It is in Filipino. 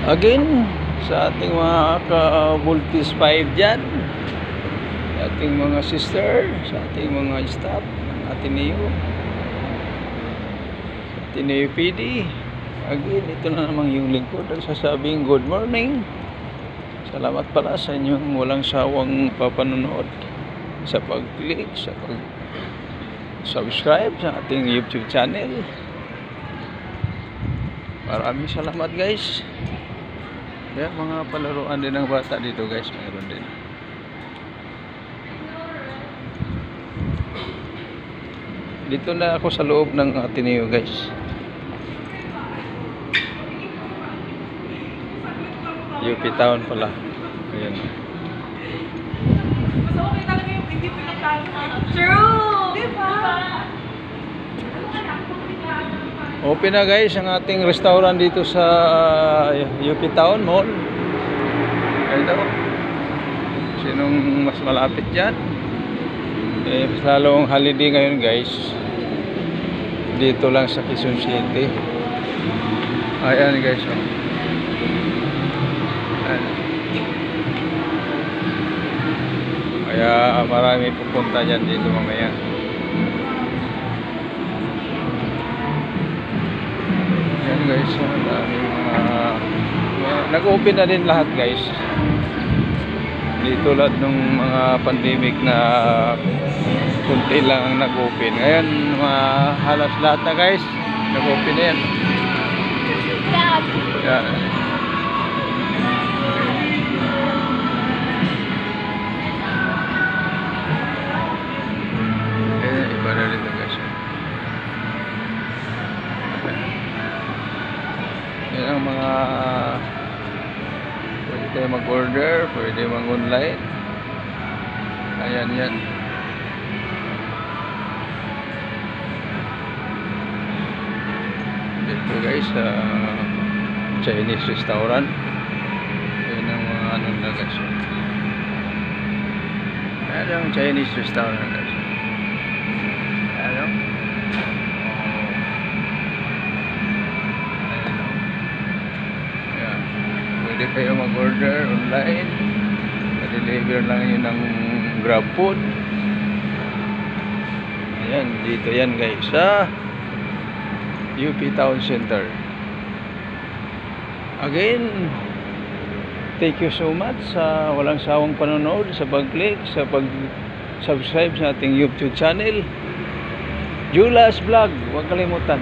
Again, sa ating mga ka-Voltis 5 dyan, sa ating mga sister, sa ating mga staff ng Ateneo PD. Again, ito na namang yung lingkod ang sasabing good morning. Salamat pala sa inyong walang sawang papanonood, sa pag-click, sa pag-subscribe sa ating YouTube channel. Maraming salamat guys. Kaya mga palaruan din ng bata dito guys, mayroon din. Dito na ako sa loob ng Ateneo guys. UP Town pala. Ayan. Mas okay talaga yung hindi pinagtalo. True! Diba? Open na guys ang ating restaurant dito sa UP Town Mall. Ito. Sinong mas malapit dyan? Mas lalong holiday ngayon guys. Dito lang sa Quezon City. Ayan guys. Oh. Ayan. Kaya marami pupunta dyan dito mamaya. Ayan guys, nag-open na din lahat guys. Dito lahat ng mga pandemic na kunti lang ang nag-open. Ngayon, halos lahat na guys, nag-open na yan. Yan. Iba na rin ito guys. Yan ang mga pwede tayo mag-order, pwede mag-online. Ayan yan. Dito guys, Chinese restaurant. Ayan ang mga ano na guys. Ayan ang Chinese restaurant guys. Ayan. Pwede kayo mag-order online. Ma-deliver lang yun ng Grab Food. Ayan, dito yan guys sa UP Town Center. Again, thank you so much sa walang sawang panonood, sa pag-click, sa pag-subscribe sa ating YouTube channel. Julas Vlog, huwag kalimutan.